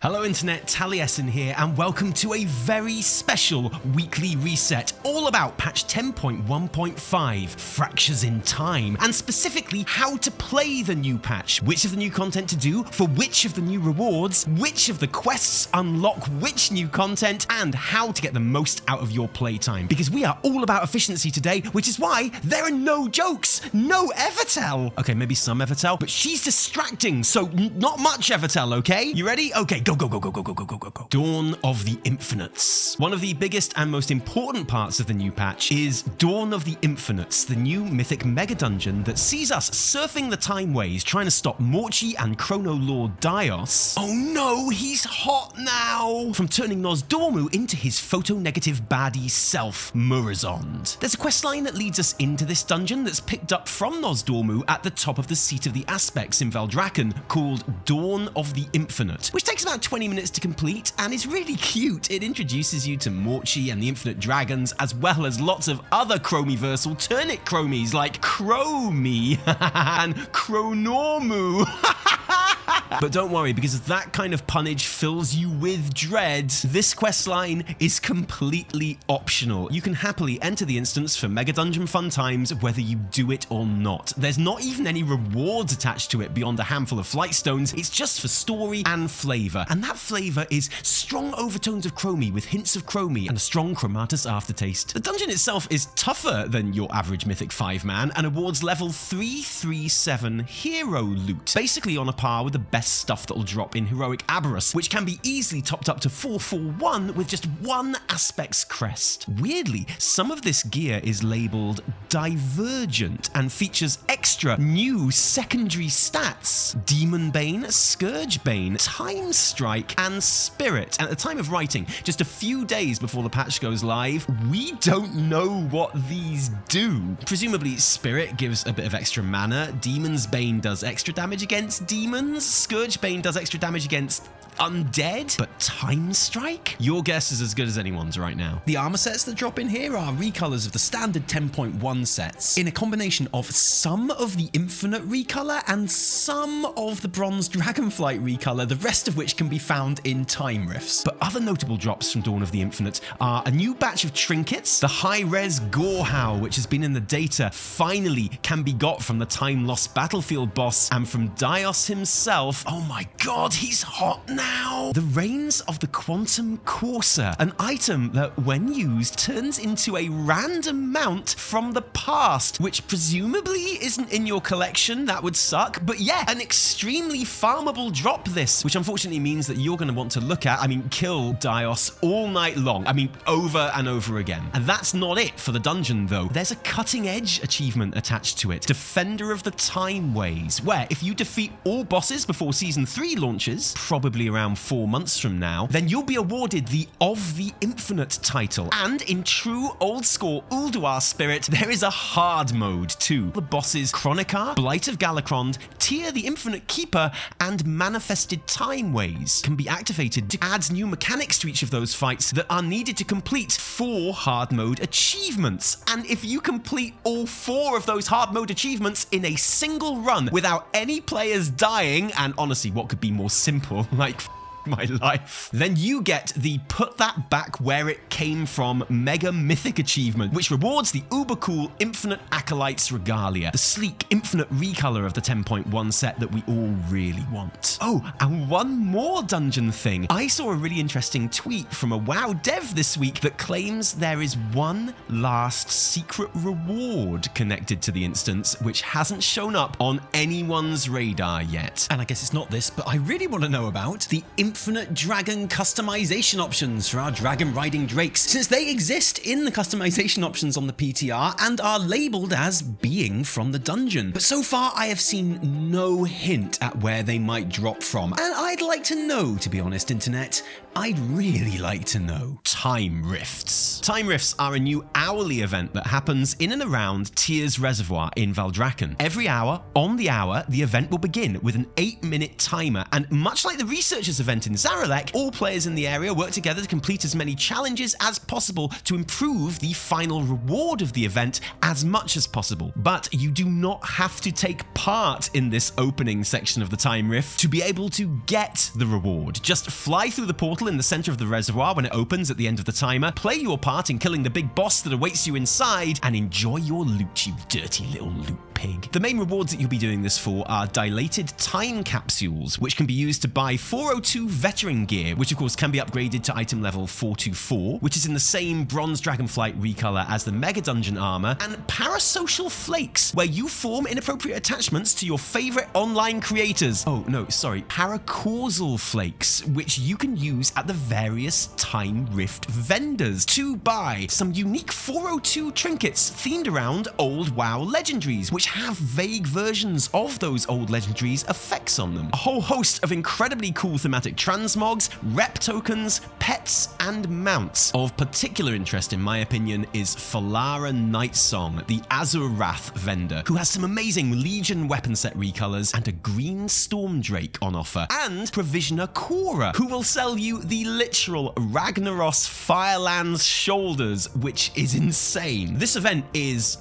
Hello Internet, Taliesin here, and welcome to a very special weekly reset all about patch 10.1.5, Fractures in Time, and specifically how to play the new patch, which of the new content to do, for which of the new rewards, which of the quests unlock which new content, and how to get the most out of your playtime. Because we are all about efficiency today, which is why there are no jokes, no Evitel. Okay, maybe some Evitel, but she's distracting, so not much Evitel, okay? You ready? Okay, go. Dawn of the Infinites. One of the biggest and most important parts of the new patch is Dawn of the Infinites, the new mythic Megadungeon that sees us surfing the time ways, trying to stop Morchi and Chrono Lord Dios. Oh no, he's hot now! From turning Nozdormu into his photo-negative baddie self, Murazond. There's a questline that leads us into this dungeon that's picked up from Nozdormu at the top of the Seat of the Aspects in Veldraken, called Dawn of the Infinite, which takes about 20 minutes to complete and is really cute. It introduces you to Morchi and the Infinite Dragons, as well as lots of other Chromiversal turnip Chromies like Chromi and Chronormu. But don't worry, because that kind of punnage fills you with dread. This questline is completely optional. You can happily enter the instance for Megadungeon fun times whether you do it or not. There's not even any rewards attached to it beyond a handful of flight stones. It's just for story and flavour. And that flavour is strong overtones of Chromie with hints of Chromie and a strong Chromatus aftertaste. The dungeon itself is tougher than your average Mythic 5-man and awards level 337 hero loot, basically on a par with the best stuff that'll drop in Heroic Aberrus, which can be easily topped up to 441 with just one Aspect's crest. Weirdly, some of this gear is labelled Divergent and features extra new secondary stats: Demonbane, Scourgebane, Timestrike, and Spirit. And at the time of writing, just a few days before the patch goes live, we don't know what these do. Presumably, Spirit gives a bit of extra mana, Demon's Bane does extra damage against demons, Scourgebane does extra damage against undead, but Timestrike? Your guess is as good as anyone's right now. The armor sets that drop in here are recolors of the standard 10.1 sets, in a combination of some of the Infinite recolor and some of the Bronze Dragonflight recolor, the rest of which can be found in Time Rifts. But other notable drops from Dawn of the Infinite are a new batch of trinkets, the high-res Gorehowl, which has been in the data, finally can be got from the time-lost battlefield boss and from Dios himself. Oh my god, he's hot now! The Reins of the Quantum Courser, an item that, when used, turns into a random mount from the past, which presumably isn't in your collection. That would suck. But yeah, an extremely farmable drop this, which unfortunately means that you're going to want to look at, kill Dios all night long. Over and over again. And that's not it for the dungeon, though. There's a cutting-edge achievement attached to it, Defender of the Time Ways, where if you defeat all bosses before Season 3 launches, probably around 4 months from now, then you'll be awarded the Of the Infinite title. And in true old-school Ulduar spirit, there is a hard mode too. The bosses Chronikar, Blight of Galakrond, Tyr the Infinite Keeper, and Manifested Time Ways can be activated to add new mechanics to each of those fights that are needed to complete 4 hard mode achievements. And if you complete all 4 of those hard mode achievements in a single run without any players dying, and honestly, what could be more simple? My life. Then you get the Put That Back Where It Came From Mega Mythic achievement, which rewards the uber cool Infinite Acolytes Regalia, the sleek Infinite recolor of the 10.1 set that we all really want. Oh, and one more dungeon thing. I saw a really interesting tweet from a WoW dev this week that claims there is one last secret reward connected to the instance, which hasn't shown up on anyone's radar yet. And I guess it's not this, but I really want to know about the Infinite Dragon customization options for our dragon riding drakes, since they exist in the customization options on the PTR and are labelled as being from the dungeon. But so far I have seen no hint at where they might drop from, and I'd like to know, to be honest, Internet, I'd really like to know. Time Rifts. Time Rifts are a new hourly event that happens in and around Tyr's Reservoir in Valdrakken. Every hour, on the hour, the event will begin with an 8-minute timer, and much like the Researchers event in Zaralek, all players in the area work together to complete as many challenges as possible to improve the final reward of the event as much as possible. But you do not have to take part in this opening section of the Time Rift to be able to get the reward. Just fly through the portal in the center of the reservoir when it opens at the end of the timer, play your part in killing the big boss that awaits you inside, and enjoy your loot, you dirty little loot pig. The main rewards that you'll be doing this for are dilated time capsules, which can be used to buy 402 veteran gear, which of course can be upgraded to item level 424, which is in the same bronze Dragonflight recolor as the Megadungeon armor, and parasocial flakes, where you form inappropriate attachments to your favorite online creators. Oh no, sorry, paracausal flakes, which you can use at the various Time Rift vendors to buy some unique 402 trinkets themed around old WoW legendaries, which have vague versions of those old legendaries' effects on them. A whole host of incredibly cool thematic transmogs, rep tokens, pets, and mounts. Of particular interest, in my opinion, is Falara Nightsong, the Azur Wrath vendor, who has some amazing Legion weapon set recolors and a green Stormdrake on offer, and Provisioner Cora, who will sell you the literal Ragnaros Firelands shoulders, which is insane. This event is,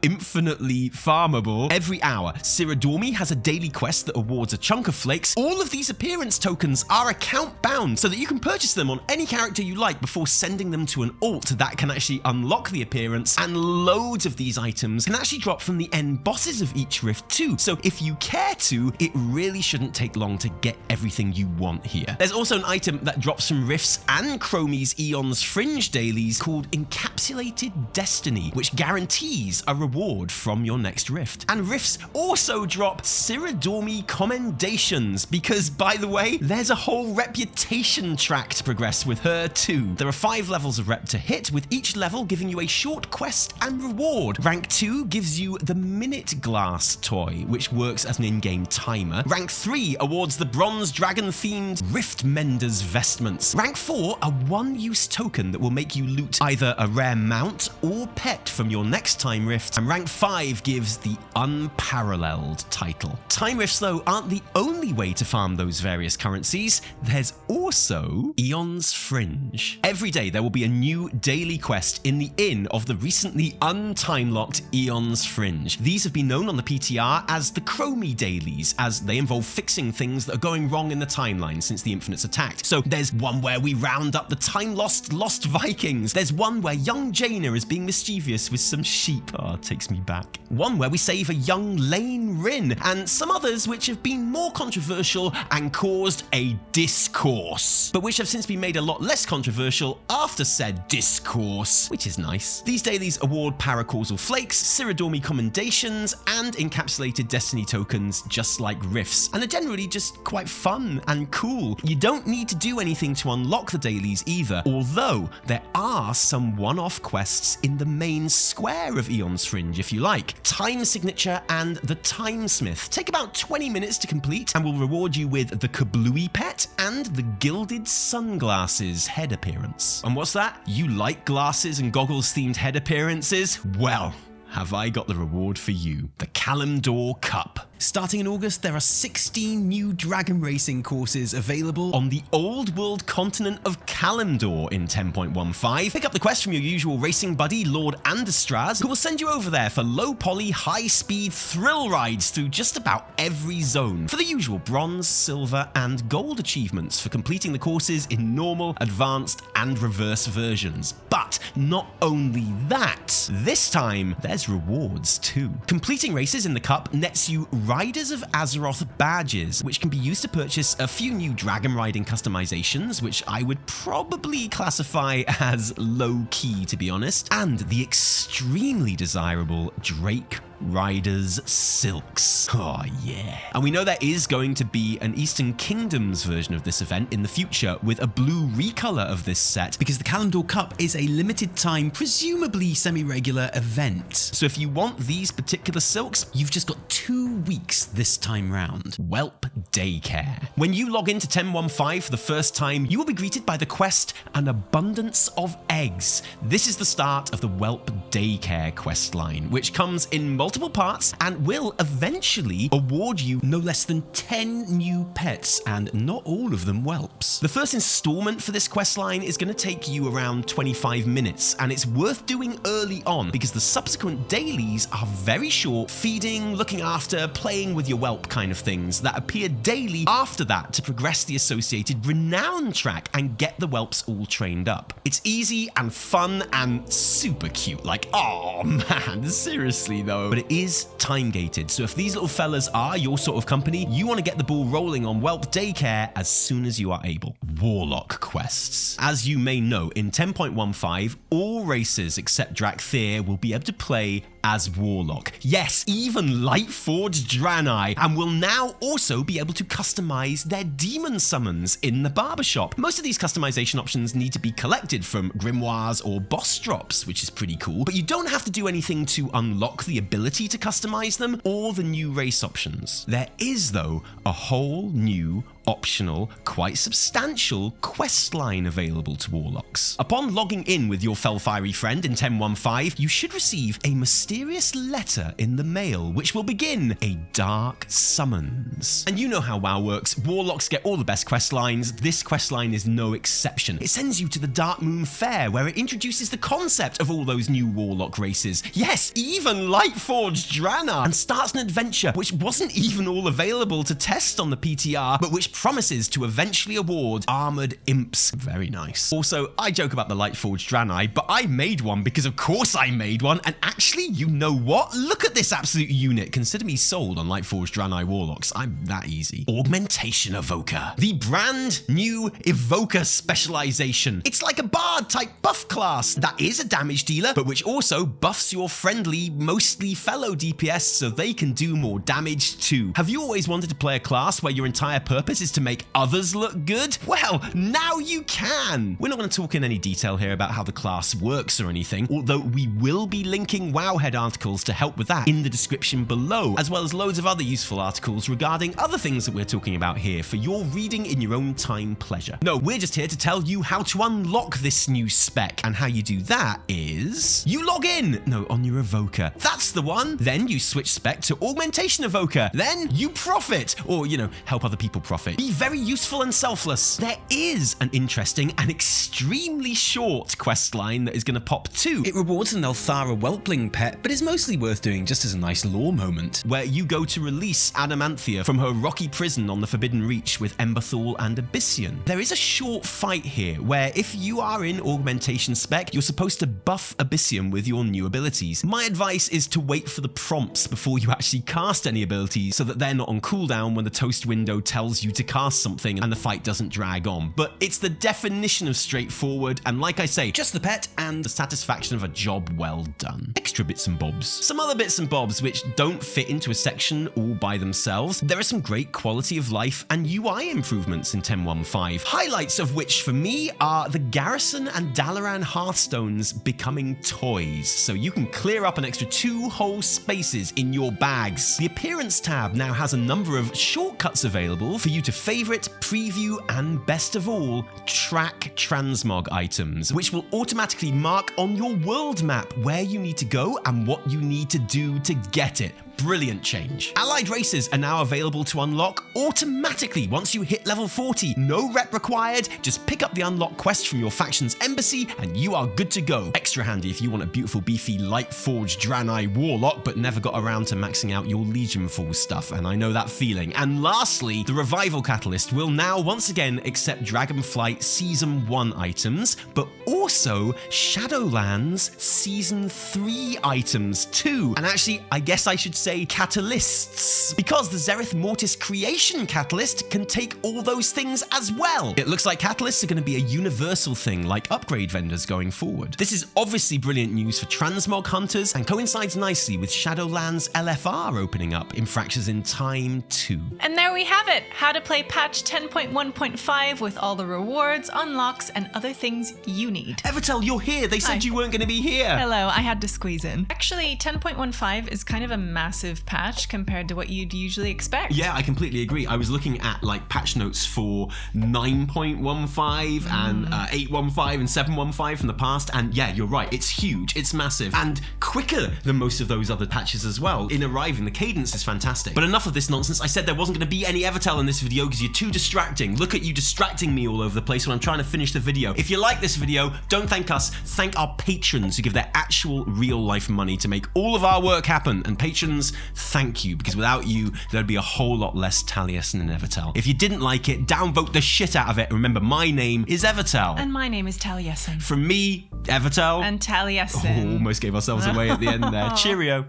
infinitely farmable. Every hour, Soridormi has a daily quest that awards a chunk of flakes. All of these appearance tokens are account bound, so that you can purchase them on any character you like before sending them to an alt that can actually unlock the appearance, and loads of these items can actually drop from the end bosses of each rift too, so if you care to, it really shouldn't take long to get everything you want here. There's also an item that drops from Rifts and Chromie's Eon's Fringe dailies called Encapsulated Destiny, which guarantees a reward from your next rift. And Rifts also drop Soridormi commendations, because, by the way, there's a whole reputation track to progress with her too. There are 5 levels of rep to hit, with each level giving you a short quest and reward. Rank 2 gives you the Minute Glass toy, which works as an in-game timer. Rank 3 awards the bronze dragon-themed Rift Mender's vestments. Rank 4, a one-use token that will make you loot either a rare mount or pet from your next Time Rift. And rank 5 gives the Unparalleled title. Time Rifts, though, aren't the only way to farm those various currencies. There's also Eon's Fringe. Every day there will be a new daily quest in the inn of the recently untime-locked Eon's Fringe. These have been known on the PTR as the Chromie dailies, as they involve fixing things that are going wrong in the timeline since the Infinites attacked. So there's one where we round up the time-lost Vikings. There's one where young Jaina is being mischievous with some sheep. Oh, it takes me back. One where we save a young Lane Rin, and some others which have been more controversial and caused a discourse, but which have since been made a lot less controversial after said discourse, which is nice. These dailies award paracausal flakes, Soridormi commendations, and encapsulated destiny tokens, just like Rifts, and are generally just quite fun and cool. You don't need to do anything to unlock the dailies either, although there are some one-off quests in the main square of Eon's Fringe if you like. Time Signature and the Timesmith take about 20 minutes to complete and will reward you with the Kablooey pet and the Gilded Sunglasses head appearance. And what's that? You like glasses and goggles themed head appearances? Well, have I got the reward for you. The Kalimdor Cup. Starting in August, there are 16 new dragon racing courses available on the old world continent of Kalimdor in 10.15. Pick up the quest from your usual racing buddy, Lord Andastraz, who will send you over there for low poly, high speed thrill rides through just about every zone for the usual bronze, silver, and gold achievements for completing the courses in normal, advanced, and reverse versions. But not only that, this time there's rewards too. Completing races in the cup nets you Riders of Azeroth badges, which can be used to purchase a few new dragon riding customizations, which I would probably classify as low-key, to be honest, and the extremely desirable Drake Riders Silks. Oh yeah. And we know there is going to be an Eastern Kingdoms version of this event in the future with a blue recolor of this set, because the Kalimdor Cup is a limited time, presumably semi-regular event. So if you want these particular silks, you've just got 2 weeks this time round. Whelp Daycare. When you log into 10.15 for the first time, you will be greeted by the quest An Abundance of Eggs. This is the start of the Whelp Daycare quest line, which comes in multiple parts and will eventually award you no less than 10 new pets, and not all of them whelps. The first installment for this quest line is going to take you around 25 minutes, and it's worth doing early on because the subsequent dailies are very short, feeding, looking after, playing with your whelp kind of things that appear daily after that to progress the associated renown track and get the whelps all trained up. It's easy and fun and super cute, like, oh man, seriously though. But it is time gated, so if these little fellas are your sort of company, you want to get the ball rolling on Whelp Daycare as soon as you are able. Warlock Quests. As you may know, in 10.15, all races except Drakthir will be able to play as Warlock. Yes, even Lightforged Draenei, and will now also be able to customize their demon summons in the barbershop. Most of these customization options need to be collected from grimoires or boss drops, which is pretty cool, but you don't have to do anything to unlock the ability to customize them or the new race options. There is, though, a whole new optional, quite substantial quest line available to Warlocks. Upon logging in with your Felfiery friend in 10.15, you should receive a mysterious letter in the mail which will begin a dark summons. And you know how WoW works. Warlocks get all the best quest lines. This quest line is no exception. It sends you to the Dark Moon Fair, where it introduces the concept of all those new Warlock races. Yes, even Lightforged Draenei, and starts an adventure which wasn't even all available to test on the PTR, but which promises to eventually award armored imps. Very nice. Also, I joke about the Lightforged Draenei, but I made one because of course I made one, and actually, you know what? Look at this absolute unit. Consider me sold on Lightforged Draenei Warlocks. I'm that easy. Augmentation Evoker. The brand new Evoker specialization. It's like a bard type buff class that is a damage dealer, but which also buffs your friendly, mostly fellow DPS so they can do more damage too. Have you always wanted to play a class where your entire purpose is to make others look good? Well, now you can! We're not going to talk in any detail here about how the class works or anything, although we will be linking Wowhead Articles to help with that in the description below, as well as loads of other useful articles regarding other things that we're talking about here for your reading in your own time pleasure. No, we're just here to tell you how to unlock this new spec, and how you do that is you log in! No, on your Evoker. That's the one! Then you switch spec to Augmentation Evoker. Then you profit, or, you know, help other people profit. Be very useful and selfless. There is an interesting and extremely short quest line that is going to pop too. It rewards an Elthara Whelpling pet, but is mostly worth doing just as a nice lore moment, where you go to release Adamanthia from her rocky prison on the Forbidden Reach with Emberthal and Abyssian. There is a short fight here where if you are in Augmentation spec, you're supposed to buff Abyssian with your new abilities. My advice is to wait for the prompts before you actually cast any abilities so that they're not on cooldown when the toast window tells you to cast something and the fight doesn't drag on. But it's the definition of straightforward, and like I say, just the pet and the satisfaction of a job well done. Extra bits and bobs. Some other bits and bobs which don't fit into a section all by themselves. There are some great quality of life and UI improvements in 10.15, highlights of which for me are the Garrison and Dalaran Hearthstones becoming toys, so you can clear up an extra 2 whole spaces in your bags. The Appearance tab now has a number of shortcuts available for you to favorite, preview, and best of all, track transmog items, which will automatically mark on your world map where you need to go and what you need to do to get it. Brilliant change. Allied races are now available to unlock automatically once you hit level 40. No rep required, just pick up the unlock quest from your faction's embassy and you are good to go. Extra handy if you want a beautiful beefy Lightforged Draenei Warlock but never got around to maxing out your Legion Fall stuff, and I know that feeling. And lastly, the Revival Catalyst will now once again accept Dragonflight Season 1 items, but also Shadowlands Season 3 items too. And actually, I guess I should say catalysts, because the Zereth Mortis Creation Catalyst can take all those things as well. It looks like catalysts are going to be a universal thing like upgrade vendors going forward. This is obviously brilliant news for Transmog hunters and coincides nicely with Shadowlands LFR opening up in Fractures in Time 2. And there we have it, how to play patch 10.1.5 with all the rewards, unlocks, and other things you need. Evitel, you're here. They said Hi. you weren't going to be here. Hello, I had to squeeze in. Actually, 10.15 is kind of a massive patch compared to what you'd usually expect. Yeah, I completely agree. I was looking at like patch notes for 9.15 and 8.15 and 7.15 from the past, and yeah, you're right. It's huge. It's massive and quicker than most of those other patches as well. In arriving, the cadence is fantastic. But enough of this nonsense. I said there wasn't going to be any Evitel in this video because you're too distracting. Look at you distracting me all over the place when I'm trying to finish the video. If you like this video, don't thank us. Thank our patrons who give their actual real life money to make all of our work happen. And patrons, thank you, because without you, there'd be a whole lot less Taliesin and Evitel. If you didn't like it, downvote the shit out of it. Remember, my name is Evitel. And my name is Taliesin. From me, Evitel. And Taliesin. Oh, almost gave ourselves away at the end there. Cheerio.